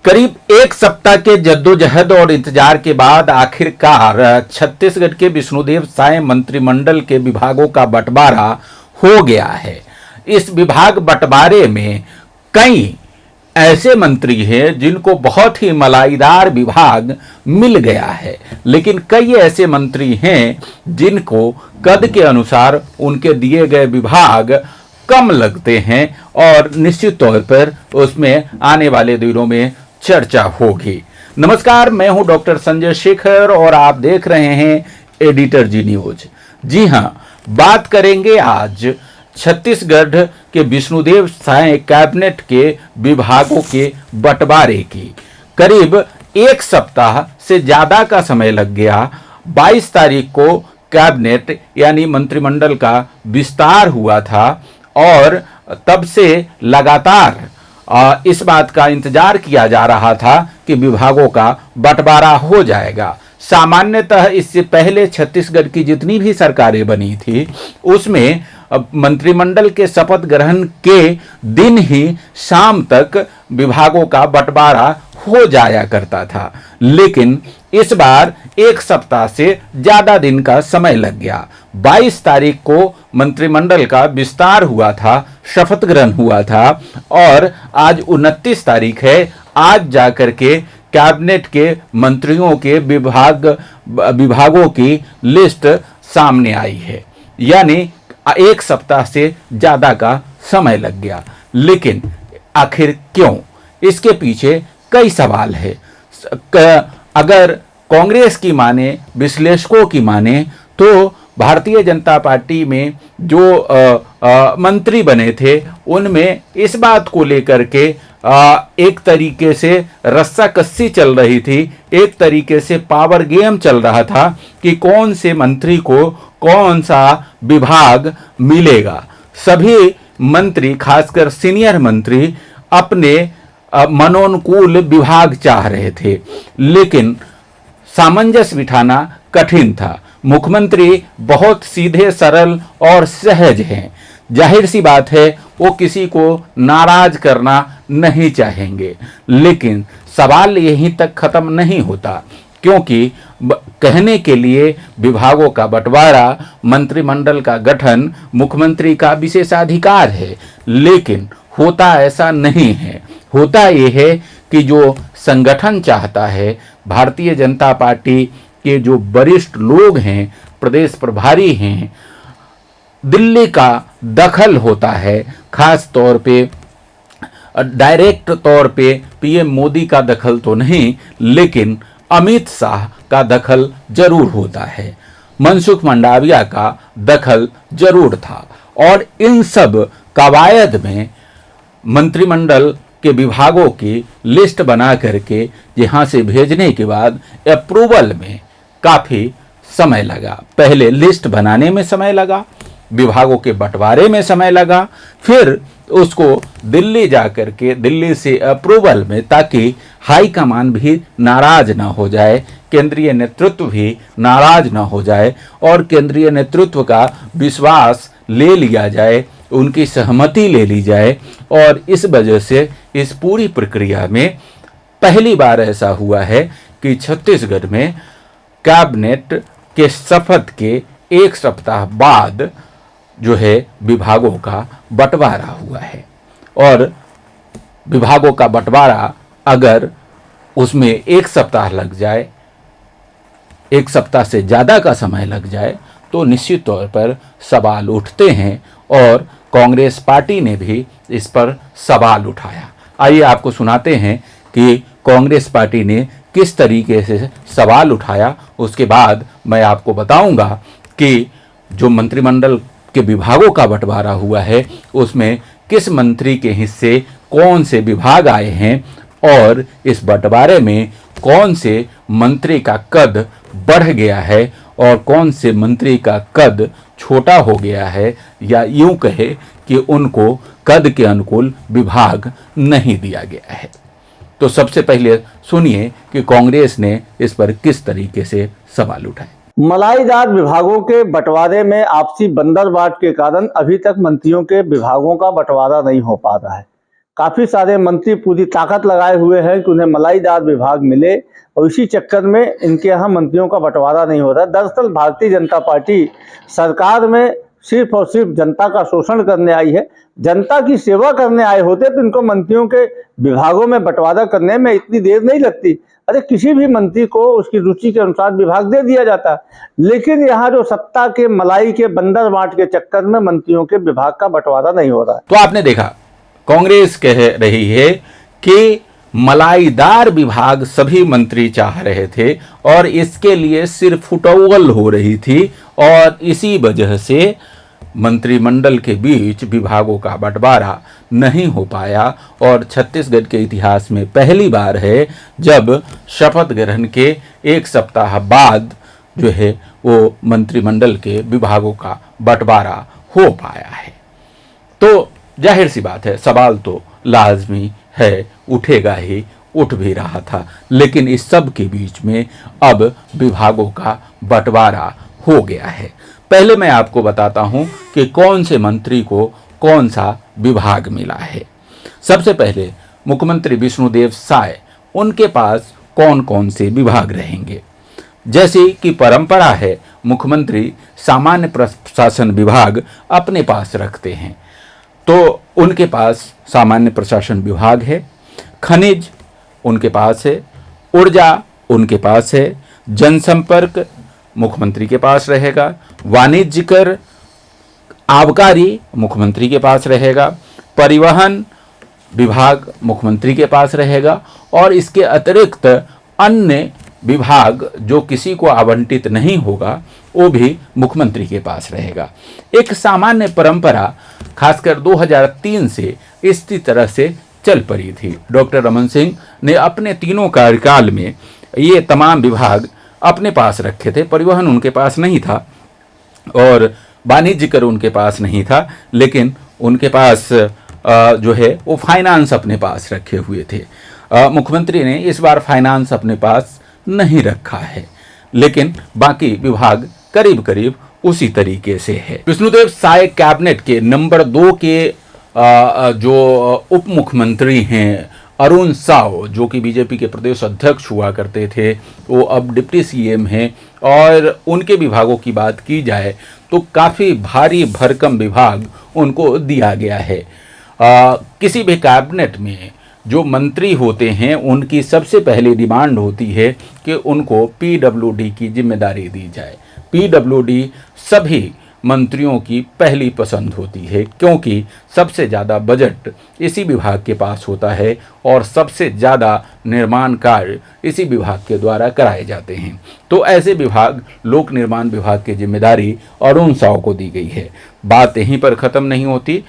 करीब एक सप्ताह के जद्दोजहद और इंतजार के बाद आखिरकार छत्तीसगढ़ के विष्णुदेव साय मंत्रिमंडल के विभागों का बंटवारा हो गया है। इस विभाग बंटवारे में कई ऐसे मंत्री हैं जिनको बहुत ही मलाईदार विभाग मिल गया है, लेकिन कई ऐसे मंत्री हैं जिनको कद के अनुसार उनके दिए गए विभाग कम लगते हैं और निश्चित तौर पर उसमें आने वाले दिनों में चर्चा होगी। नमस्कार, मैं हूं डॉक्टर संजय शेखर और आप देख रहे हैं एडिटर जी न्यूज। जी हां, बात करेंगे आज छत्तीसगढ़ के विष्णुदेव साय कैबिनेट के विभागों के बंटवारे की। करीब एक सप्ताह से ज्यादा का समय लग गया। 22 तारीख को कैबिनेट यानी मंत्रिमंडल का विस्तार हुआ था और तब से लगातार इस बात का इंतजार किया जा रहा था कि विभागों का बंटवारा हो जाएगा। सामान्यतः इससे पहले छत्तीसगढ़ की जितनी भी सरकारें बनी थी उसमें मंत्रिमंडल के शपथ ग्रहण के दिन ही शाम तक विभागों का बंटवारा हो जाया करता था, लेकिन इस बार एक सप्ताह से ज्यादा दिन का समय लग गया। 22 तारीख को मंत्रिमंडल का विस्तार हुआ था, शपथ ग्रहण हुआ था और आज 29 तारीख है। आज जाकर के कैबिनेट के मंत्रियों के विभागों की लिस्ट सामने आई है, यानी एक सप्ताह से ज्यादा का समय लग गया। लेकिन आखिर क्यों? इसके पीछे कई सवाल है। अगर कांग्रेस की माने, विश्लेषकों की माने, तो भारतीय जनता पार्टी में जो मंत्री बने थे उनमें इस बात को लेकर के एक तरीके से रस्साकस्सी चल रही थी, एक तरीके से पावर गेम चल रहा था कि कौन से मंत्री को कौन सा विभाग मिलेगा। सभी मंत्री, खासकर सीनियर मंत्री, अपने मनोनुकूल विभाग चाह रहे थे, लेकिन सामंजस्य बिठाना कठिन था। मुख्यमंत्री बहुत सीधे, सरल और सहज हैं। जाहिर सी बात है वो किसी को नाराज करना नहीं चाहेंगे, लेकिन सवाल यहीं तक खत्म नहीं होता, क्योंकि कहने के लिए विभागों का बंटवारा, मंत्रिमंडल का गठन मुख्यमंत्री का विशेषाधिकार है, लेकिन होता ऐसा नहीं है। होता यह है कि जो संगठन चाहता है, भारतीय जनता पार्टी के जो वरिष्ठ लोग हैं, प्रदेश प्रभारी हैं, दिल्ली का दखल होता है। खास तौर पे डायरेक्ट तौर पे पीएम मोदी का दखल तो नहीं, लेकिन अमित शाह का दखल जरूर होता है, मनसुख मंडाविया का दखल जरूर था। और इन सब कवायद में मंत्रिमंडल के विभागों की लिस्ट बना करके यहां से भेजने के बाद अप्रूवल में काफी समय लगा। पहले लिस्ट बनाने में समय लगा, विभागों के बंटवारे में समय लगा, फिर उसको दिल्ली जाकर के दिल्ली से अप्रूवल में, ताकि हाईकमान भी नाराज ना हो जाए, केंद्रीय नेतृत्व भी नाराज ना हो जाए और केंद्रीय नेतृत्व का विश्वास ले लिया जाए, उनकी सहमति ले ली जाए। और इस वजह से इस पूरी प्रक्रिया में पहली बार ऐसा हुआ है कि छत्तीसगढ़ में कैबिनेट के शपथ के एक सप्ताह बाद जो है विभागों का बंटवारा हुआ है। और विभागों का बंटवारा अगर उसमें एक सप्ताह लग जाए, एक सप्ताह से ज़्यादा का समय लग जाए, तो निश्चित तौर पर सवाल उठते हैं और कांग्रेस पार्टी ने भी इस पर सवाल उठाया। आइए आपको सुनाते हैं कि कांग्रेस पार्टी ने किस तरीके से सवाल उठाया। उसके बाद मैं आपको बताऊंगा कि जो मंत्रिमंडल के विभागों का बंटवारा हुआ है उसमें किस मंत्री के हिस्से कौन से विभाग आए हैं और इस बंटवारे में कौन से मंत्री का कद बढ़ गया है और कौन से मंत्री का कद छोटा हो गया है, या यूं कहे कि उनको कद के अनुकूल विभाग नहीं दिया गया है। तो सबसे पहले सुनिए कि कांग्रेस ने इस पर किस तरीके से सवाल उठाए। मलाईदार विभागों के बंटवारे में आपसी बंदरबाट के कारण अभी तक मंत्रियों के विभागों का बंटवारा नहीं हो पा रहा है। काफ़ी सारे मंत्री पूरी ताकत लगाए हुए हैं कि उन्हें मलाईदार विभाग मिले, और इसी चक्कर में इनके यहाँ मंत्रियों का बंटवारा नहीं हो रहा। दरअसल भारतीय जनता पार्टी सरकार में सिर्फ और सिर्फ जनता का शोषण करने आई है। जनता की सेवा करने आए होते तो इनको मंत्रियों के विभागों में बंटवारा करने में इतनी देर नहीं लगती। अरे किसी भी मंत्री को उसकी रुचि के अनुसार विभाग दे दिया जाता। लेकिन यहाँ जो सत्ता के मलाई के बंदर बांट के चक्कर में मंत्रियों के विभाग का बंटवारा नहीं हो रहा है। तो आपने देखा, कांग्रेस कह रही है कि मलाईदार विभाग सभी मंत्री चाह रहे थे और इसके लिए सिर्फ फुटौल हो रही थी, और इसी वजह से मंत्रिमंडल के बीच विभागों का बंटवारा नहीं हो पाया। और छत्तीसगढ़ के इतिहास में पहली बार है जब शपथ ग्रहण के एक सप्ताह बाद जो है वो मंत्रिमंडल के विभागों का बंटवारा हो पाया है। तो जाहिर सी बात है, सवाल तो लाजमी है, उठेगा ही, उठ भी रहा था, लेकिन इस सब के बीच में अब विभागों का बंटवारा हो गया है। पहले मैं आपको बताता हूं कि कौन से मंत्री को कौन सा विभाग मिला है। सबसे पहले मुख्यमंत्री विष्णुदेव साय, उनके पास कौन कौन से विभाग रहेंगे। जैसे कि परंपरा है, मुख्यमंत्री सामान्य प्रशासन विभाग अपने पास रखते हैं, तो उनके पास सामान्य प्रशासन विभाग है। खनिज उनके पास है, ऊर्जा उनके पास है, जनसंपर्क मुख्यमंत्री के पास रहेगा, वाणिज्य कर आबकारी मुख्यमंत्री के पास रहेगा, परिवहन विभाग मुख्यमंत्री के पास रहेगा, और इसके अतिरिक्त अन्य विभाग जो किसी को आवंटित नहीं होगा वो भी मुख्यमंत्री के पास रहेगा। एक सामान्य परंपरा खासकर 2003 से इसी तरह से चल पड़ी थी। डॉक्टर रमन सिंह ने अपने तीनों कार्यकाल में ये तमाम विभाग अपने पास रखे थे। परिवहन उनके पास नहीं था और वाणिज्य कर उनके पास नहीं था, लेकिन उनके पास जो है वो फाइनेंस अपने पास रखे हुए थे। मुख्यमंत्री ने इस बार फाइनेंस अपने पास नहीं रखा है, लेकिन बाकी विभाग करीब करीब उसी तरीके से है। विष्णुदेव साय कैबिनेट के नंबर 2 के जो उप मुख्यमंत्री हैं अरुण साव, जो कि बीजेपी के प्रदेश अध्यक्ष हुआ करते थे, वो अब डिप्टी सीएम हैं। और उनके विभागों की बात की जाए तो काफ़ी भारी भरकम विभाग उनको दिया गया है। किसी भी कैबिनेट में जो मंत्री होते हैं उनकी सबसे पहली डिमांड होती है कि उनको पीडब्ल्यूडी की जिम्मेदारी दी जाए। पीडब्ल्यूडी सभी मंत्रियों की पहली पसंद होती है, क्योंकि सबसे ज़्यादा बजट इसी विभाग के पास होता है और सबसे ज़्यादा निर्माण कार्य इसी विभाग के द्वारा कराए जाते हैं। तो ऐसे विभाग, लोक निर्माण विभाग की जिम्मेदारी अरुण साव को दी गई है। बात यहीं पर ख़त्म नहीं होती,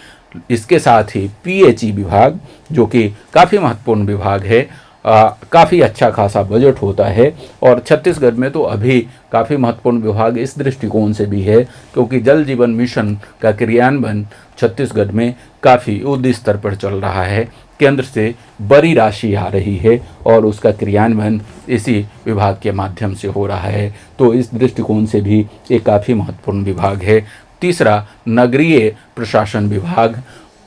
इसके साथ ही पीएचई विभाग, जो कि काफ़ी महत्वपूर्ण विभाग है, काफ़ी अच्छा खासा बजट होता है। और छत्तीसगढ़ में तो अभी काफ़ी महत्वपूर्ण विभाग इस दृष्टिकोण से भी है क्योंकि जल जीवन मिशन का क्रियान्वयन छत्तीसगढ़ में काफ़ी युद्ध स्तर पर चल रहा है। केंद्र से बड़ी राशि आ रही है और उसका क्रियान्वयन इसी विभाग के माध्यम से हो रहा है। तो इस दृष्टिकोण से भी ये काफ़ी महत्वपूर्ण विभाग है। तीसरा, नगरीय प्रशासन विभाग,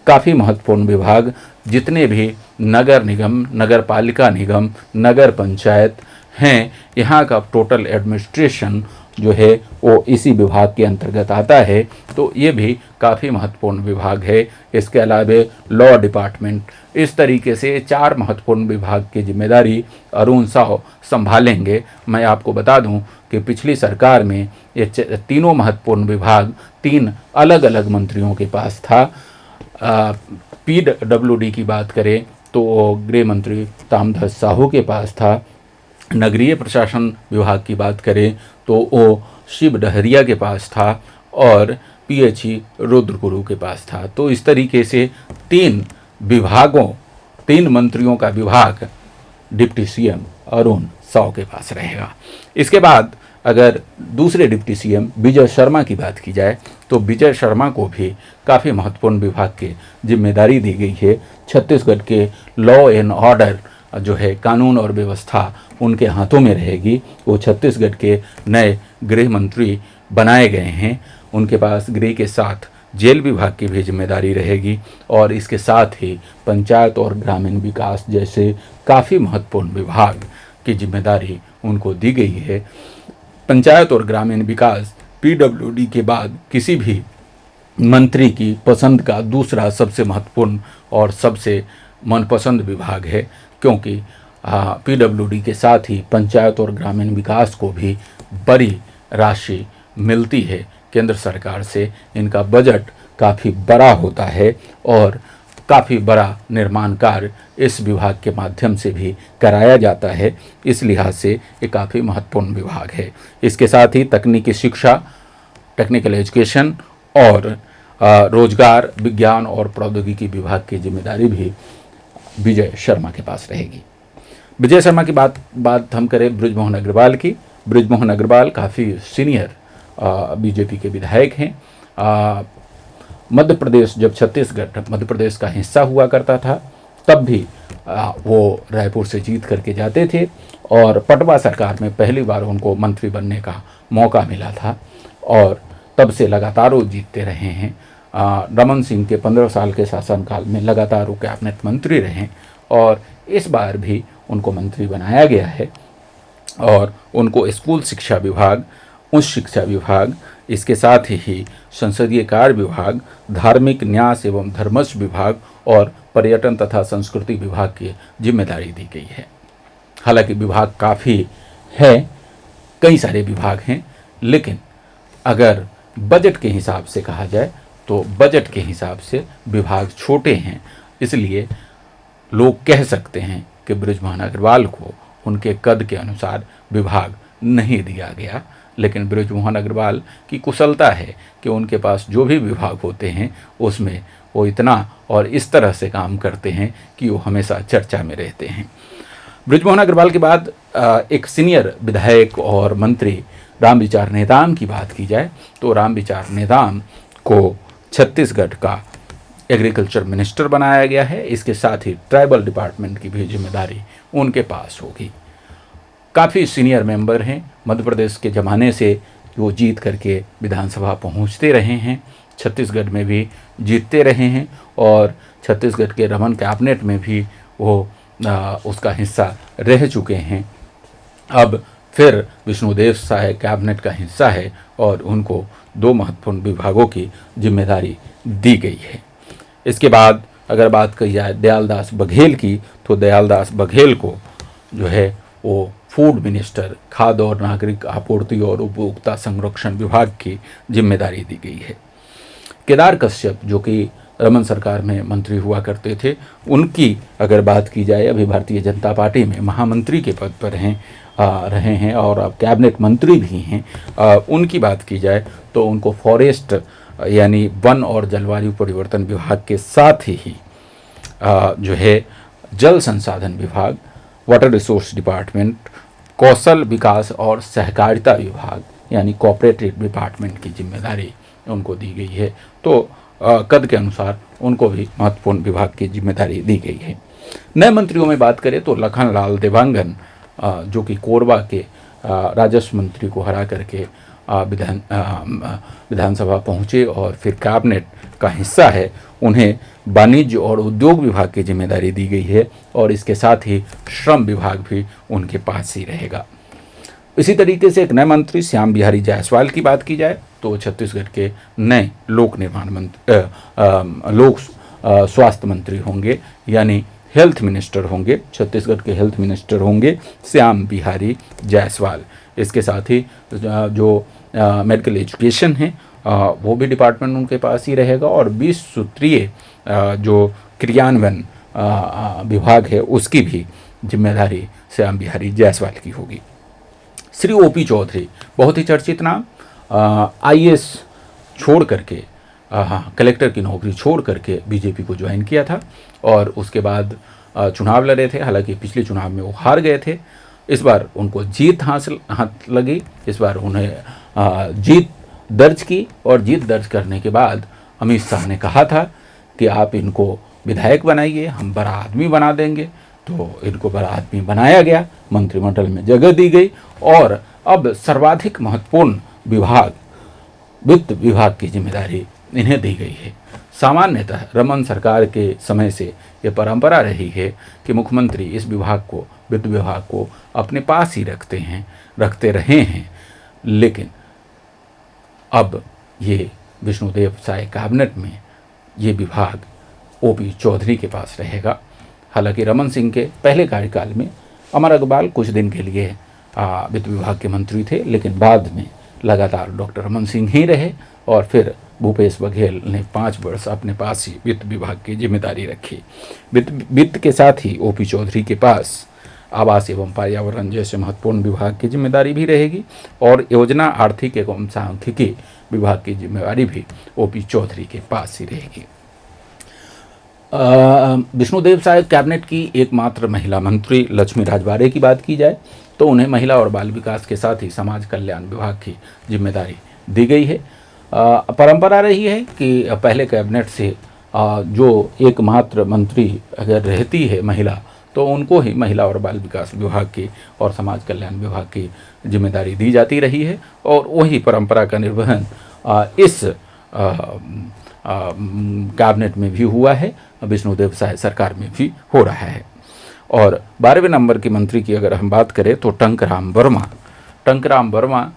काफ़ी महत्वपूर्ण विभाग। जितने भी नगर निगम, नगर पालिका निगम, नगर पंचायत हैं, यहाँ का टोटल एडमिनिस्ट्रेशन जो है वो इसी विभाग के अंतर्गत आता है। तो ये भी काफ़ी महत्वपूर्ण विभाग है। इसके अलावा लॉ डिपार्टमेंट, इस तरीके से 4 महत्वपूर्ण विभाग की जिम्मेदारी अरुण साव संभालेंगे। मैं आपको बता दूं कि पिछली सरकार में ये तीनों महत्वपूर्ण विभाग 3 अलग अलग मंत्रियों के पास था। पीडब्ल्यूडी की बात करें तो गृह मंत्री ताम्रध्वज साहू के पास था। नगरीय प्रशासन विभाग की बात करें तो वो शिव डहरिया के पास था और पीएचई रुद्रगुरु के पास था। तो इस तरीके से 3 विभागों, 3 मंत्रियों का विभाग डिप्टी सीएम अरुण साव के पास रहेगा। इसके बाद अगर दूसरे डिप्टी सीएम विजय शर्मा की बात की जाए तो विजय शर्मा को भी काफ़ी महत्वपूर्ण विभाग की जिम्मेदारी दी गई है। छत्तीसगढ़ के लॉ एंड ऑर्डर जो है, कानून और व्यवस्था उनके हाथों में रहेगी। वो छत्तीसगढ़ के नए गृह मंत्री बनाए गए हैं। उनके पास गृह के साथ जेल विभाग की भी जिम्मेदारी रहेगी और इसके साथ ही पंचायत और ग्रामीण विकास जैसे काफ़ी महत्वपूर्ण विभाग की जिम्मेदारी उनको दी गई है। पंचायत और ग्रामीण विकास पीडब्ल्यूडी के बाद किसी भी मंत्री की पसंद का दूसरा सबसे महत्वपूर्ण और सबसे मनपसंद विभाग है, क्योंकि पीडब्ल्यूडी के साथ ही पंचायत और ग्रामीण विकास को भी बड़ी राशि मिलती है केंद्र सरकार से। इनका बजट काफ़ी बड़ा होता है और काफ़ी बड़ा निर्माण कार्य इस विभाग के माध्यम से भी कराया जाता है। इस लिहाज से ये काफ़ी महत्वपूर्ण विभाग है। इसके साथ ही तकनीकी शिक्षा, टेक्निकल एजुकेशन और रोजगार, विज्ञान और प्रौद्योगिकी विभाग की जिम्मेदारी भी विजय शर्मा के पास रहेगी। विजय शर्मा की बात हम करें बृजमोहन अग्रवाल की। बृजमोहन अग्रवाल काफ़ी सीनियर बीजेपी के विधायक हैं। मध्य प्रदेश, जब छत्तीसगढ़ मध्य प्रदेश का हिस्सा हुआ करता था, तब भी वो रायपुर से जीत करके जाते थे और पटवा सरकार में पहली बार उनको मंत्री बनने का मौका मिला था और तब से लगातार वो जीतते रहे हैं। रमन सिंह के 15 साल के शासनकाल में लगातार वो कैबिनेट मंत्री रहे और इस बार भी उनको मंत्री बनाया गया है और उनको स्कूल शिक्षा विभाग, उच्च शिक्षा विभाग, इसके साथ ही संसदीय कार्य विभाग, धार्मिक न्यास एवं धर्मस्व विभाग और पर्यटन तथा संस्कृति विभाग की जिम्मेदारी दी गई है। हालांकि विभाग काफ़ी है, कई सारे विभाग हैं, लेकिन अगर बजट के हिसाब से कहा जाए तो बजट के हिसाब से विभाग छोटे हैं। इसलिए लोग कह सकते हैं कि बृजमोहन अग्रवाल को उनके कद के अनुसार विभाग नहीं दिया गया, लेकिन बृजमोहन अग्रवाल की कुशलता है कि उनके पास जो भी विभाग होते हैं उसमें वो इतना और इस तरह से काम करते हैं कि वो हमेशा चर्चा में रहते हैं। बृजमोहन अग्रवाल के बाद एक सीनियर विधायक और मंत्री रामविचार नेताम की बात की जाए तो रामविचार नेताम को छत्तीसगढ़ का एग्रीकल्चर मिनिस्टर बनाया गया है। इसके साथ ही ट्राइबल डिपार्टमेंट की भी जिम्मेदारी उनके पास होगी। काफ़ी सीनियर मेंबर हैं, मध्य प्रदेश के ज़माने से वो जीत करके विधानसभा पहुंचते रहे हैं, छत्तीसगढ़ में भी जीतते रहे हैं और छत्तीसगढ़ के रमन कैबिनेट में भी वो उसका हिस्सा रह चुके हैं। अब फिर विष्णुदेव साय कैबिनेट का हिस्सा है और उनको 2 महत्वपूर्ण विभागों की जिम्मेदारी दी गई है। इसके बाद अगर बात की जाए दयालदास बघेल की, तो दयालदास बघेल को जो है वो फूड मिनिस्टर, खाद्य और नागरिक आपूर्ति और उपभोक्ता संरक्षण विभाग की जिम्मेदारी दी गई है। केदार कश्यप जो कि रमन सरकार में मंत्री हुआ करते थे, उनकी अगर बात की जाए, अभी भारतीय जनता पार्टी में महामंत्री के पद पर रहे हैं और अब कैबिनेट मंत्री भी हैं। उनकी बात की जाए तो उनको फॉरेस्ट यानी वन और जलवायु परिवर्तन विभाग के साथ ही जो है जल संसाधन विभाग, वाटर रिसोर्स डिपार्टमेंट, कौशल विकास और सहकारिता विभाग यानी कोऑपरेटिव डिपार्टमेंट की जिम्मेदारी उनको दी गई है। तो कद के अनुसार उनको भी महत्वपूर्ण विभाग की जिम्मेदारी दी गई है। नए मंत्रियों में बात करें तो लखनलाल देवांगन जो कि कोरबा के राजस्व मंत्री को हरा करके विधानसभा पहुँचे और फिर कैबिनेट का हिस्सा है, उन्हें वाणिज्य और उद्योग विभाग की जिम्मेदारी दी गई है और इसके साथ ही श्रम विभाग भी उनके पास ही रहेगा। इसी तरीके से एक नए मंत्री श्याम बिहारी जायसवाल की बात की जाए तो छत्तीसगढ़ के नए लोक स्वास्थ्य मंत्री होंगे, यानी हेल्थ मिनिस्टर होंगे, छत्तीसगढ़ के हेल्थ मिनिस्टर होंगे श्याम बिहारी जायसवाल। इसके साथ ही जो मेडिकल एजुकेशन है वो भी डिपार्टमेंट उनके पास ही रहेगा और 20 सूत्रीय जो क्रियान्वयन विभाग है उसकी भी जिम्मेदारी श्याम बिहारी जायसवाल की होगी। श्री ओपी चौधरी बहुत ही चर्चित नाम, IAS छोड़ करके कलेक्टर की नौकरी छोड़ करके बीजेपी को ज्वाइन किया था और उसके बाद चुनाव लड़े थे। हालांकि पिछले चुनाव में वो हार गए थे, इस बार उनको जीत हाथ लगी। इस बार उन्हें जीत दर्ज की और जीत दर्ज करने के बाद अमित शाह ने कहा था कि आप इनको विधायक बनाइए, हम बड़ा आदमी बना देंगे। तो इनको बड़ा आदमी बनाया गया, मंत्रिमंडल में जगह दी गई और अब सर्वाधिक महत्वपूर्ण विभाग वित्त विभाग की जिम्मेदारी इन्हें दी गई है। सामान्यतः रमन सरकार के समय से ये परंपरा रही है कि मुख्यमंत्री इस विभाग को, वित्त विभाग को अपने पास ही रखते रहे हैं। लेकिन अब ये विष्णुदेव साय कैबिनेट में ये विभाग ओपी चौधरी के पास रहेगा। हालांकि रमन सिंह के पहले कार्यकाल में अमर अग्रवाल कुछ दिन के लिए वित्त विभाग के मंत्री थे, लेकिन बाद में लगातार डॉक्टर रमन सिंह ही रहे और फिर भूपेश बघेल ने 5 वर्ष अपने पास ही वित्त विभाग की जिम्मेदारी रखी। वित्त के साथ ही ओपी चौधरी के पास आवास एवं पर्यावरण जैसे महत्वपूर्ण विभाग की जिम्मेदारी भी रहेगी और योजना, आर्थिक एवं सांख्यिकी विभाग की जिम्मेदारी भी ओपी चौधरी के पास ही रहेगी। विष्णुदेव साय कैबिनेट की एकमात्र महिला मंत्री लक्ष्मी राजवाड़े की बात की जाए तो उन्हें महिला और बाल विकास के साथ ही समाज कल्याण विभाग की जिम्मेदारी दी गई है। परंपरा रही है कि पहले कैबिनेट से जो एकमात्र मंत्री अगर रहती है महिला, तो उनको ही महिला और बाल विकास विभाग की और समाज कल्याण विभाग की जिम्मेदारी दी जाती रही है और वही परंपरा का निर्वहन इस कैबिनेट में भी हुआ है, विष्णुदेव साय सरकार में भी हो रहा है। और 12वें नंबर की मंत्री की अगर हम बात करें तो टंकराम वर्मा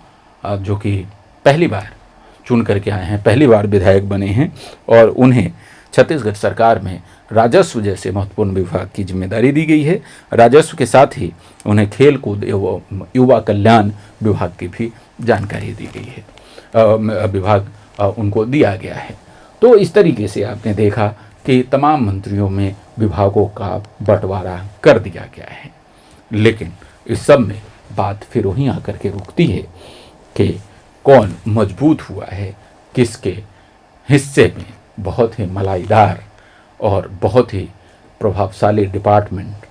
जो कि पहली बार चुन करके आए हैं, पहली बार विधायक बने हैं और उन्हें छत्तीसगढ़ सरकार में राजस्व जैसे महत्वपूर्ण विभाग की जिम्मेदारी दी गई है। राजस्व के साथ ही उन्हें खेल कूद एवं युवा कल्याण विभाग की भी जानकारी दी गई है, विभाग उनको दिया गया है। तो इस तरीके से आपने देखा कि तमाम मंत्रियों में विभागों का बंटवारा कर दिया गया है। लेकिन इस सब में बात फिर वहीं आकर के रुकती है कि कौन मजबूत हुआ है, किसके हिस्से में बहुत ही मलाईदार और बहुत ही प्रभावशाली डिपार्टमेंट,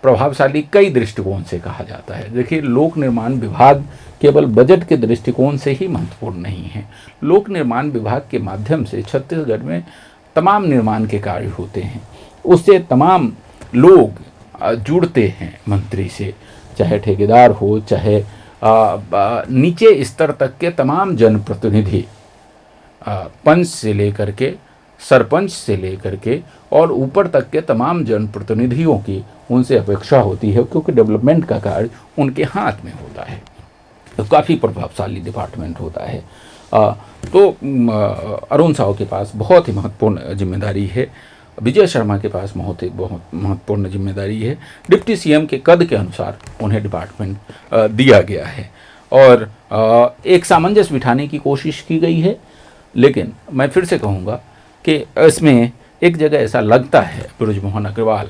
प्रभावशाली कई दृष्टिकोण से कहा जाता है। देखिए, लोक निर्माण विभाग केवल बजट के दृष्टिकोण से ही महत्वपूर्ण नहीं है। लोक निर्माण विभाग के माध्यम से छत्तीसगढ़ में तमाम निर्माण के कार्य होते हैं, उससे तमाम लोग जुड़ते हैं मंत्री से, चाहे ठेकेदार हो, चाहे नीचे स्तर तक के तमाम जनप्रतिनिधि, पंच से लेकर के सरपंच से लेकर के और ऊपर तक के तमाम जनप्रतिनिधियों की उनसे अपेक्षा होती है, क्योंकि डेवलपमेंट का कार्य उनके हाथ में होता है। तो काफ़ी प्रभावशाली डिपार्टमेंट होता है। तो अरुण साव के पास बहुत ही महत्वपूर्ण जिम्मेदारी है, विजय शर्मा के पास बहुत महत्वपूर्ण जिम्मेदारी है। डिप्टी सीएम के कद के अनुसार उन्हें डिपार्टमेंट दिया गया है और एक सामंजस्य बिठाने की कोशिश की गई है। लेकिन मैं फिर से कहूँगा कि इसमें एक जगह ऐसा लगता है बृजमोहन अग्रवाल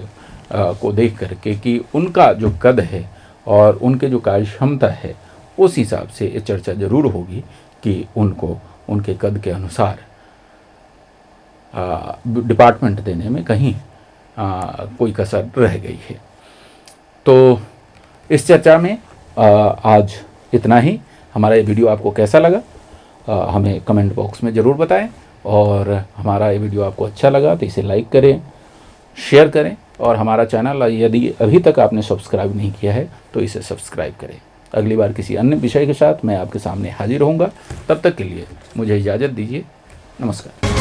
को देख करके कि उनका जो कद है और उनके जो कार्य क्षमता है, उस हिसाब से ये चर्चा जरूर होगी कि उनको उनके कद के अनुसार डिपार्टमेंट देने में कहीं कोई कसर रह गई है। तो इस चर्चा में आज इतना ही। हमारा ये वीडियो आपको कैसा लगा हमें कमेंट बॉक्स में ज़रूर बताएं और हमारा ये वीडियो आपको अच्छा लगा तो इसे लाइक करें, शेयर करें और हमारा चैनल यदि अभी तक आपने सब्सक्राइब नहीं किया है तो इसे सब्सक्राइब करें। अगली बार किसी अन्य विषय के साथ मैं आपके सामने हाजिर होऊंगा। तब तक के लिए मुझे इजाज़त दीजिए। नमस्कार।